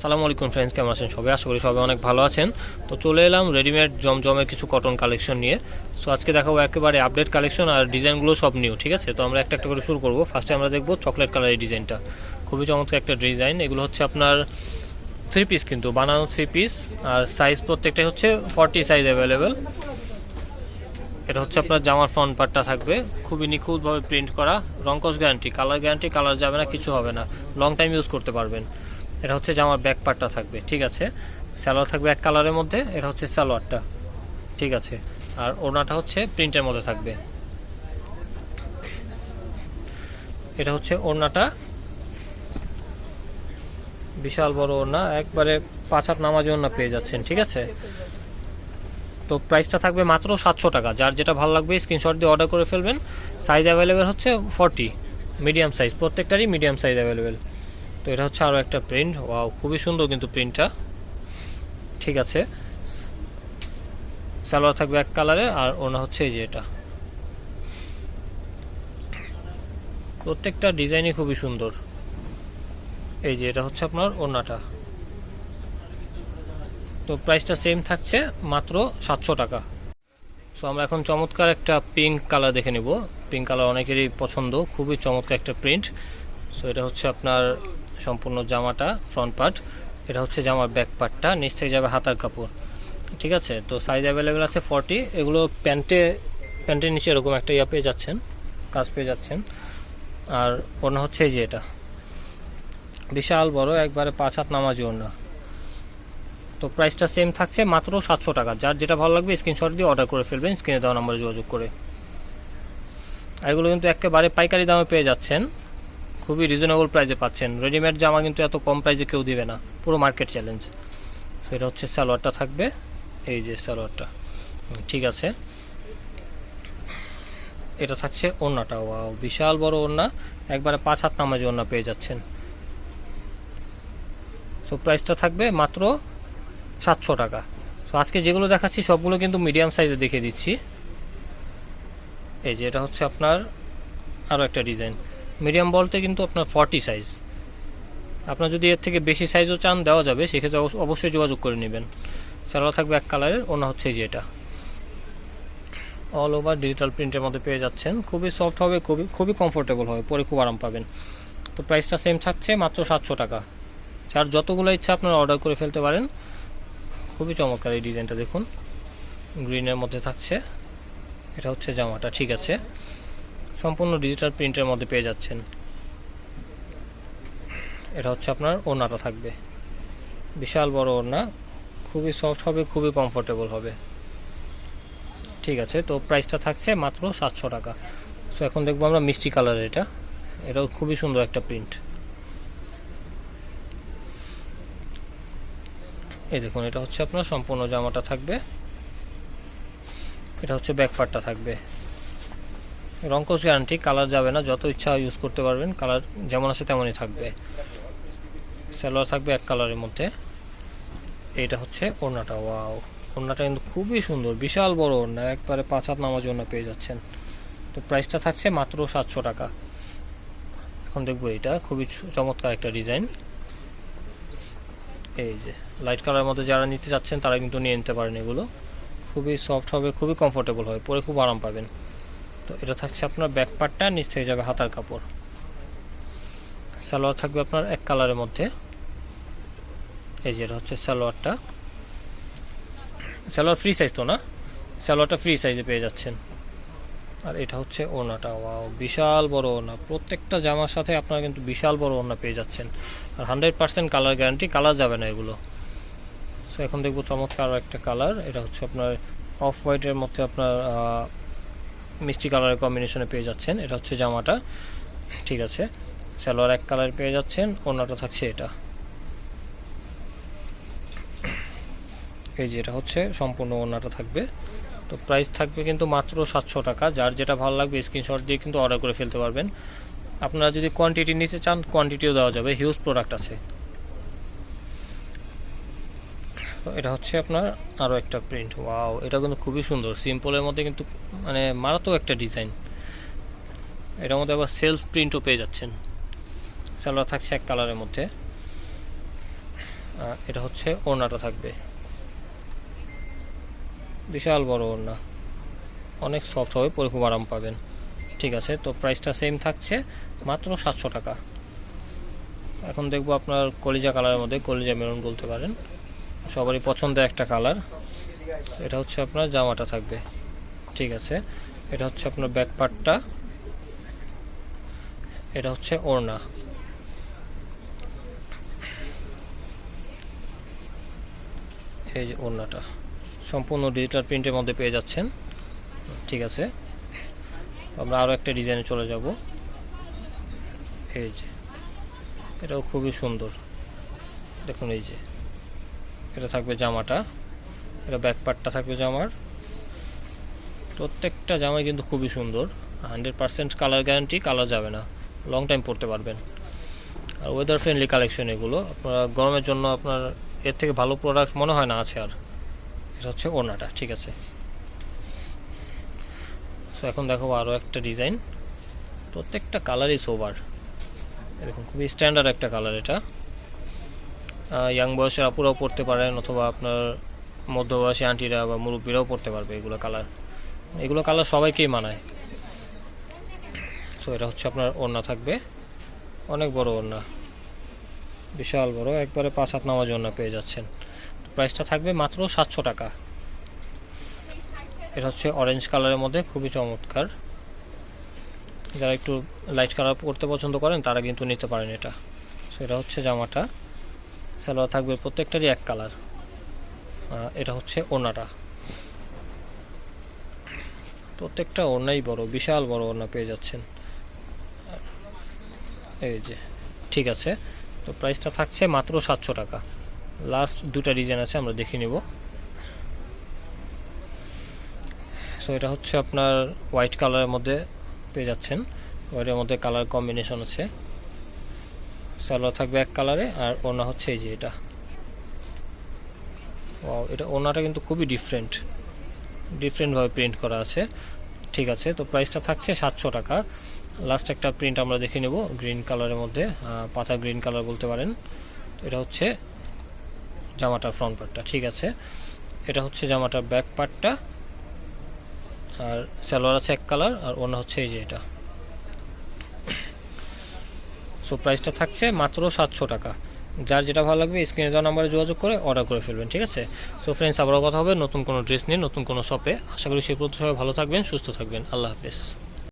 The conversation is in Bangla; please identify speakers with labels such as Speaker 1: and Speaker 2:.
Speaker 1: আসসালামু আলাইকুম ফ্রেন্ডস, কেমন আছেন সবাই? আশা করি সবাই অনেক ভালো আছেন। তো চলে এলাম রেডিমেড জমজমের কিছু কটন কালেকশন নিয়ে। সো আজকে দেখাবো একেবারে আপডেট কালেকশন, আর ডিজাইনগুলো সব নিউ। ঠিক আছে, তো আমরা একটা একটা করে শুরু করবো। ফার্স্টে আমরা দেখবো চকলেট কালারের ডিজাইনটা, খুবই চমৎকার একটা ডিজাইন। এগুলো হচ্ছে আপনার থ্রি পিস, কিন্তু বানানো থ্রি পিস, আর সাইজ প্রত্যেকটাই হচ্ছে 40 সাইজ অ্যাভেলেবেল। এটা হচ্ছে আপনার জামার ফ্রন্ট পার্টটা থাকবে খুবই নিখুঁতভাবে প্রিন্ট করা, রংকশ গ্যারান্টি, কালার যাবে না, কিছু হবে না, লং টাইম ইউজ করতে পারবেন। এটা হচ্ছে জামার ব্যাক পার্টটা থাকবে। ঠিক আছে, সালোয়ার থাকবে এক কালারের মধ্যে, এটা হচ্ছে সালোয়ারটা। ঠিক আছে, আর ওড়নাটা হচ্ছে প্রিন্টের মধ্যে থাকবে। এটা হচ্ছে ওড়নাটা, বিশাল বড় ওড়না, একবারে 5 হাত নামাজি ওড়না পেয়ে যাচ্ছেন। ঠিক আছে, তো প্রাইসটা থাকবে মাত্র 700 টাকা। যার যেটা ভালো লাগবে স্ক্রিনশট দিয়ে অর্ডার করে ফেলবেন। সাইজ অ্যাভেলেবেল হচ্ছে 40, মিডিয়াম সাইজ, প্রত্যেকটারই মিডিয়াম সাইজ অ্যাভেলেবেল। তো এটা হচ্ছে আরও একটা প্রিন্ট, ওয়াও খুবই সুন্দর কিন্তু প্রিন্টটা। ঠিক আছে, সালোয়ার থাকবে এক কালারে, আর ওনা হচ্ছে এই যে এটা। প্রত্যেকটা ডিজাইনই খুবই সুন্দর। এই যে এটা হচ্ছে আপনার ওনাটা। তো প্রাইসটা সেম থাকছে মাত্র 700 টাকা। সো আমরা এখন চমৎকার একটা পিঙ্ক কালার দেখে নিব। পিঙ্ক কালার অনেকেরই পছন্দ, খুবই চমৎকার একটা প্রিন্ট। সো এটা হচ্ছে আপনার সম্পূর্ণ জামাটা ফ্রন্ট পার্ট, এটা হচ্ছে জামার ব্যাক পার্টটা, নিচ থেকে যাবে হাতার কাপড়। ঠিক আছে, তো সাইজ অ্যাভেলেবেল আছে 40। এগুলো প্যান্টের নিচে এরকম একটা ইয়া পেয়ে যাচ্ছেন, কাজ পেয়ে যাচ্ছেন। আর ওড়না হচ্ছে এই যে এটা, বিশাল বড়, একবারে 5 হাত নামাজি ওড়না। তো প্রাইসটা সেম থাকছে মাত্র 700 টাকা। যার যেটা ভালো লাগবে স্ক্রিনশট দিয়ে অর্ডার করে ফেলবেন স্ক্রিনে দেওয়া নাম্বারে যোগাযোগ করে। এগুলো কিন্তু একেবারে পাইকারি দামে পেয়ে যাচ্ছেন, খুবই রিজনেবল প্রাইসে পাচ্ছেন। রেডিমেড জামা কিন্তু এত কম প্রাইসে কেউ দিবে না, পুরো মার্কেট চ্যালেঞ্জ। সো এটা হচ্ছে সালোয়ারটা থাকবে, এই যে সালোয়ারটা। ঠিক আছে, এটা থাকছে ওড়নাটা, ওয়াও বিশাল বড় ওড়না, একবারে 5 হাত নামাজি ওড়না পেয়ে যাচ্ছেন। সো প্রাইসটা থাকবে মাত্র 700 টাকা। সো আজকে যেগুলো দেখাচ্ছি সবগুলো কিন্তু মিডিয়াম সাইজে দেখিয়ে দিচ্ছি। এই যে এটা হচ্ছে আপনার আরও একটা ডিজাইন, মিডিয়াম বলতে কিন্তু আপনার 40 সাইজ। আপনার যদি এর থেকে বেশি সাইজও চান দেওয়া যাবে, সেক্ষেত্রে অবশ্যই যোগাযোগ করে নেবেন। সালোয়ার থাকবে এক কালারের, ওড়না হচ্ছে যে এটা, অল ওভার ডিজিটাল প্রিন্টের মধ্যে পেয়ে যাচ্ছেন। খুবই সফট হবে, খুবই কমফোর্টেবল হবে, পরে খুব আরাম পাবেন। তো প্রাইসটা সেম থাকছে মাত্র 700 টাকা। যার যতগুলো ইচ্ছা আপনারা অর্ডার করে ফেলতে পারেন। খুবই চমৎকার এই ডিজাইনটা দেখুন, গ্রিনের মধ্যে থাকছে, এটা হচ্ছে জামাটা। ঠিক আছে, সম্পূর্ণ ডিজিটাল প্রিন্টের মধ্যে পেয়ে যাচ্ছেন। এটা হচ্ছে আপনার ওড়নাটা থাকবে, বিশাল বড় ওড়না, খুবই সফট হবে, খুবই কমফোর্টেবল হবে। ঠিক আছে, তো প্রাইসটা থাকছে মাত্র 700 টাকা। সো এখন দেখবো আমরা মিষ্টি কালারের, এটাও খুবই সুন্দর একটা প্রিন্ট। এই দেখুন, এটা হচ্ছে আপনার সম্পূর্ণ জামাটা থাকবে, এটা হচ্ছে ব্যাক পার্টটা থাকবে। রংকশ গ্যারান্টি, কালার যাবে না, যত ইচ্ছা ইউজ করতে পারবেন, কালার যেমন আছে তেমনই থাকবে। সালোয়ার থাকবে এক কালারের মধ্যে। এইটা হচ্ছে ওড়নাটা, ওয়াও ওড়নাটা কিন্তু খুবই সুন্দর, বিশাল বড় ওড়না, একবারে 5 হাত নামার জন্য পেয়ে যাচ্ছেন। তো প্রাইসটা থাকছে মাত্র 700 টাকা। এখন দেখবো এটা খুবই চমৎকার একটা ডিজাইন। এই যে লাইট কালারের মধ্যে যারা নিতে চাচ্ছেন তারা কিন্তু নিয়ে নিতে পারেন। এগুলো খুবই সফট হবে, খুবই কমফোর্টেবল হবে, পরে খুব আরাম পাবেন। তো এটা থাকছে আপনার ব্যাক পার্টটা, নিচ থেকে যাবে হাতার কাপড়। সালোয়ার থাকবে আপনার এক কালারের মধ্যে, এই যে এটা হচ্ছে সালোয়ারটা। সালোয়ার ফ্রি সাইজ তো না, সালোয়ারটা ফ্রি সাইজে পেয়ে যাচ্ছেন। আর এটা হচ্ছে ওড়নাটা, ওয়াও বিশাল বড় ওড়না, প্রত্যেকটা জামার সাথে আপনারা কিন্তু বিশাল বড় ওড়না পেয়ে যাচ্ছেন। আর 100% কালার গ্যারান্টি, কালার যাবে না এগুলো। সো এখন দেখবো চমৎকার একটা কালার, এটা হচ্ছে আপনার অফ হোয়াইটের মধ্যে আপনার মিষ্টি কালারের কম্বিনেশনে পেয়ে যাচ্ছেন। এটা হচ্ছে জামাটা। ঠিক আছে, সালোয়ার এক কালার পেয়ে যাচ্ছেন, ওড়নাটা থাকছে এটা। এই যে এটা হচ্ছে সম্পূর্ণ ওড়নাটা থাকবে। তো প্রাইস থাকবে কিন্তু মাত্র 700 টাকা। যার যেটা ভালো লাগবে স্ক্রিনশট দিয়ে কিন্তু অর্ডার করে ফেলতে পারবেন। আপনারা যদি কোয়ান্টিটি নিতে চান কোয়ান্টিটিও দেওয়া যাবে, হিউজ প্রোডাক্ট আছে। তো এটা হচ্ছে আপনার আরও একটা প্রিন্ট, ওয়াও এটা কিন্তু খুবই সুন্দর, সিম্পলের মধ্যে কিন্তু মানে মারাত্মক একটা ডিজাইন। এটার মধ্যে আবার সেলফ প্রিন্টও পেয়ে যাচ্ছেন। সালোয়ার থাকছে এক কালারের মধ্যে। এটা হচ্ছে ওড়নাটা থাকবে, বিশাল বড় ওড়না, অনেক সফট হবে, পরে খুব আরাম পাবেন। ঠিক আছে, তো প্রাইসটা সেম থাকছে, মাত্র 700 টাকা। এখন দেখবো আপনার কলিজা কালারের মধ্যে, কলিজা মেরুন বলতে পারেন, সবারই পছন্দের একটা কালার। এটা হচ্ছে আপনার জামাটা থাকবে। ঠিক আছে, এটা হচ্ছে আপনার ব্যাক পার্টটা, এটা হচ্ছে ওড়না। এই যে ওড়নাটা সম্পূর্ণ ডিজিটাল প্রিন্টের মধ্যে পেয়ে যাচ্ছেন। ঠিক আছে, আমরা আরও একটা ডিজাইনে চলে যাব। এই যে এটাও খুবই সুন্দর, দেখুন এই যে এটা থাকবে জামাটা, এটা ব্যাক পার্টটা থাকবে জামার। প্রত্যেকটা জামাই কিন্তু খুবই সুন্দর, 100% কালার গ্যারান্টি, কালার যাবে না, লং টাইম পরতে পারবেন। আর ওয়েদার ফ্রেন্ডলি কালেকশন এগুলো, আপনার গরমের জন্য আপনার এর থেকে ভালো প্রোডাক্ট মনে হয় না আছে আর। এটা হচ্ছে ওড়নাটা। ঠিক আছে, সো এখন দেখো আরও একটা ডিজাইন, প্রত্যেকটা কালারই সোবার, দেখুন খুবই স্ট্যান্ডার্ড একটা কালার। এটা ইয়াং বয়সের আপুরাও পড়তে পারেন, অথবা আপনার মধ্যবয়সী আন্টিরা বা মুরব্বীরাও পড়তে পারবে এগুলো কালার। এগুলো কালার সবাইকেই মানায়। সো এটা হচ্ছে আপনার ওড়না থাকবে, অনেক বড় ওড়না, বিশাল বড়, একবারে 5 হাত নামাজ ওড়না পেয়ে যাচ্ছেন। প্রাইসটা থাকবে মাত্র 700 টাকা। এটা হচ্ছে অরেঞ্জ কালারের মধ্যে, খুবই চমৎকার। যারা একটু লাইট কালার পরতে পছন্দ করেন তারা কিন্তু নিতে পারেন এটা। সো এটা হচ্ছে জামাটা, সালোয়ার থাকবে প্রত্যেকটারই এক কালার। এটা হচ্ছে ওড়নাটা, প্রত্যেকটা ওড়নাই বড়, বিশাল বড় ওড়না পেয়ে যাচ্ছেন। এই যে ঠিক আছে, তো প্রাইসটা থাকছে মাত্র 700 টাকা। লাস্ট দুটা ডিজাইন আছে, আমরা দেখে নিব। সো এটা হচ্ছে আপনার হোয়াইট কালারের মধ্যে পেয়ে যাচ্ছেন, হোয়াইটের মধ্যে কালার কম্বিনেশন আছে। সালোয়ার থাকবে এক কালারে, আর ওড়না হচ্ছে এই যে এটা। ওয়াও, এটা ওড়নাটা কিন্তু খুবই ডিফারেন্টভাবে প্রিন্ট করা আছে। ঠিক আছে, তো প্রাইসটা থাকছে 700 টাকা। লাস্ট একটা প্রিন্ট আমরা দেখে নেব, গ্রিন কালারের মধ্যে, পাতা গ্রিন কালার বলতে পারেন। এটা হচ্ছে জামাটার ফ্রন্ট পার্টটা। ঠিক আছে, এটা হচ্ছে জামাটার ব্যাক পার্টটা, আর সালোয়ার আছে এক কালার, আর ওড়না হচ্ছে এই যে এটা। সো প্রাইসটা থাকছে মাত্র 700 টাকা। যার যেটা ভালো লাগবে স্ক্রিনে দেওয়া নাম্বারে যোগাযোগ করে অর্ডার করে ফেলবেন। ঠিক আছে, সো ফ্রেন্ডস, আবারও কথা হবে নতুন কোনো ড্রেস নিয়ে, নতুন কোনো শপে। আশা করি সেই পর্যন্ত সবাই ভালো থাকবেন, সুস্থ থাকবেন। আল্লাহ হাফেজ।